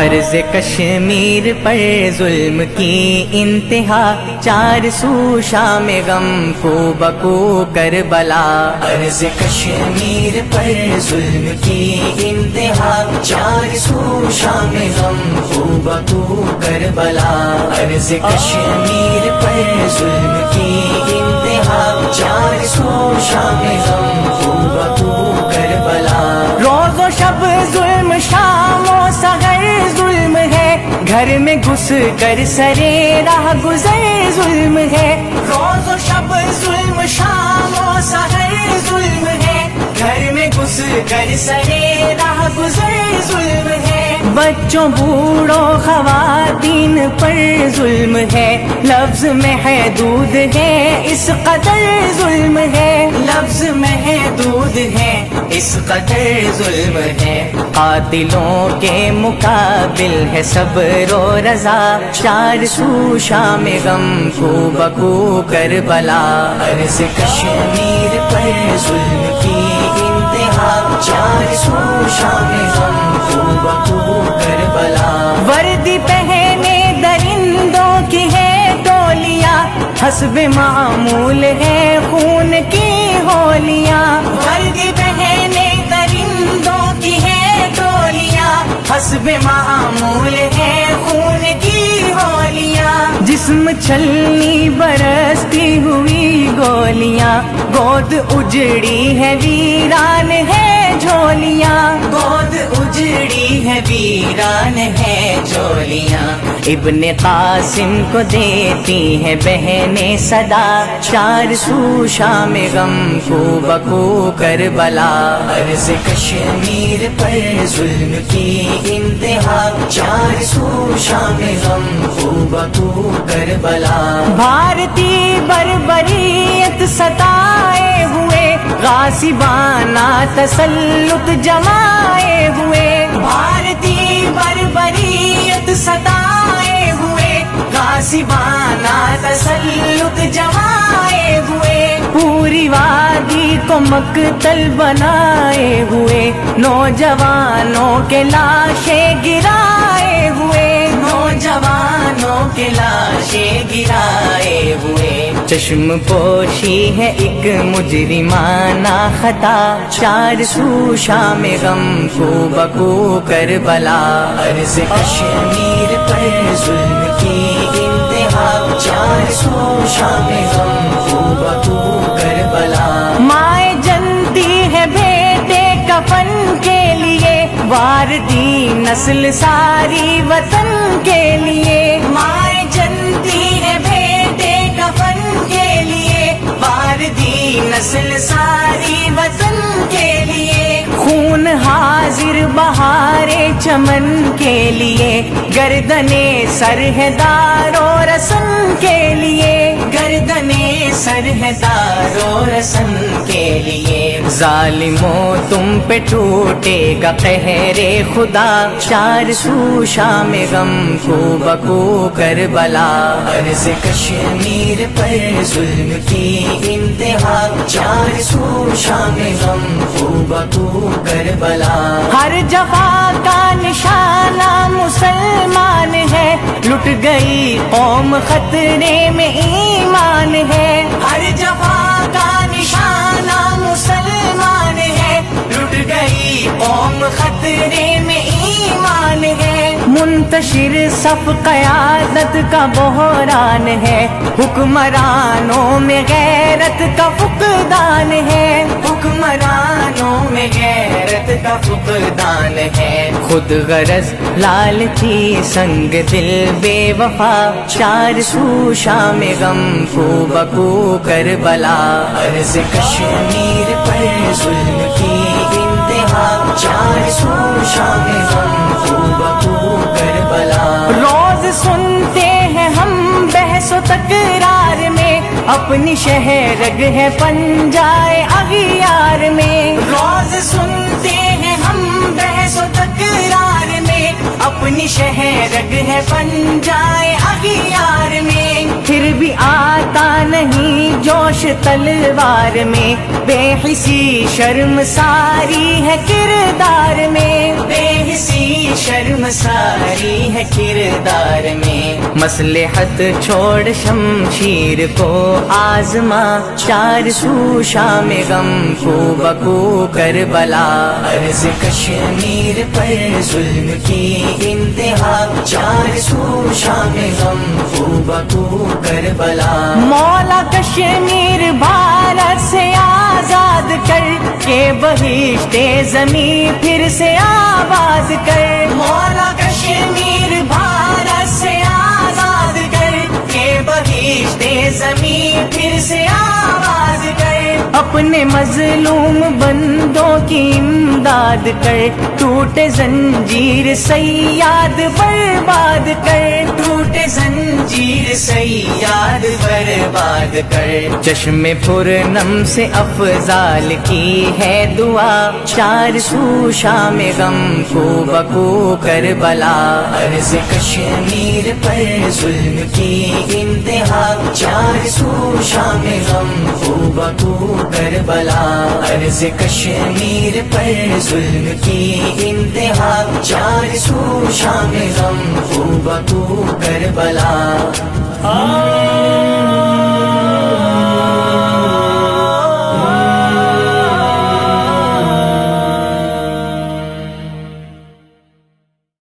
عرض کشمیر پر ظلم کی انتہا، چار سو شام غم کو بکو کربلا۔ عرض کشمیر پر ظلم کی انتہا، چار سو شام غم کو بکو کربلا۔ عرض کشمیر پر ظلم کی انتہا، چار سو شام غم کو بکو کربلا۔ روز و شب ظلم، شام و سحر ظلم ہے، گھر میں گھس کر سرے راہ گزر ظلم ہے۔ روز و شب ظلم، شام و سحر ظلم ہے، گھر میں گھس کر سرے راہ گزر ظلم ہے۔ بچوں بوڑھوں خواتین پر ظلم ہے، لفظ محدود ہے اس قدر ظلم ہے۔ لفظ محدود ہے اس قدر ظلم ہے۔ قاتلوں کے مقابل ہے صبر و رضا، چار سو شام غم کو بکو کربلا۔ عرض کشمیر پر ظلم کی انتہا، چار سو شام غم کو بکو کربلا۔ وردی پہنے درندوں کی ہے ٹولیاں، حسب معمول ہے خون کی ہولیاں۔ وردی پہنے درندوں کی ہے ٹولیاں، حسب معمول ہے خون کی ہولیاں۔ جسم چھلنی برستی ہوئی گولیاں، گود اجڑی ہے ویران ہے جھولیاں۔ گود اجڑی ہے ویران ہے جھولیاں۔ ابن قاسم کو دیتی ہے بہنیں صدا، چار سو شام غم کو بکو کربلا۔ عرض کشمیر پر ظلم کی انتہا، چار سو شام غم کو بکو کربلا۔ بھارتی بربریت ستائے ہوئے، غاصبانہ تسلط جمائے ہوئے۔ بھارتی بربریت ستائے ہوئے، غاصبانہ تسلط جمائے ہوئے۔ پوری وادی کو مقتل بنائے ہوئے، نوجوانوں کے لاشیں گرائے ہوئے۔ نوجوانوں کے لاشیں گرائے ہوئے۔ چشم پوشی ہے ایک مجرمانہ خطا، چار سو شام غم کو بکو کربلا۔ عرض کشمیر پر ظلم کی انتہا، چار سو شام غم کو بکو کربلا۔ مائیں جنتی ہے بیٹے کفن کے لیے، واردی نسل ساری وطن کے لیے۔ مائیں جنتی ہے بیٹے کفن کے لیے، واردی نسل ساری وطن کے لیے۔ خون حاضر بہارے چمن کے لیے، گردنے سر ہے دار و رسن کے لیے۔ گردنے سر ہے دار و رسن کے لیے۔ ظالموں تم پہ ٹوٹے گا قہر خدا، چار سو شام غم کو بکو کربلا۔ عرض کشمیر پر ظلم کی انتہا، چار سو شام غم کو بکو کربلا۔ ہر جفا کا نشانہ مسلمان ہے، لٹ گئی قوم خطرے میں ایمان ہے۔ ہر جفا کا نشانہ مسلمان ہے، لٹ گئی قوم خطرے میں ایمان ہے۔ منتشر صف قیادت کا بحران ہے، حکمرانوں میں غیرت کا فقدان ہے۔ حکمرانوں میں غیرت کا فقدان ہے۔ خود غرض لالچی سنگ دل بے وفا، چار سو شام غم کو بکو کربلا۔ عرض کشمیر پر ظلم کی انتہا، چار سو شام غم کو بکو کربلا۔ روز سنتے ہیں ہم بحث و تکرار میں، اپنی شہرگ ہے پنجائے اغیار میں۔ روز سنتے ہیں ہم بحث و شہرگ ہے بن جائے اغیار میں، پھر بھی آتا نہیں جوش تلوار میں، بے حسی شرم ساری ہے کردار میں، بے حسی شرم ساری ہے کردار میں، مصلحت چھوڑ شمشیر کو آزما، چار سو شام غم کو بکو کربلا، عرض کشمیر پر ظلم کی انتہا، چار سو شام غم کو بکو کربلا، مولا کشمیر بھارت سے آزاد کر کے بہشت زمین پھر سے آباد کر، مولا کشمیر بھارت سے آزاد کر کے بہشت زمین پھر سے آباد کر، اپنے مظلوم بندوں کی امداد کر، ٹوٹے زنجیر صیاد برباد کر، ٹوٹے زنجیر صیاد برباد کر، چشم پرنم سے افضال کی ہے دعا، چار سو شام غم کو بکو کربلا، عرض کشمیر پر ظلم کی انتہا، چار سو شام غم کو بکو کربلا، عرض کشمیر پر ظلم کی انتہا، چار سو شام غم کو بکو کربلا۔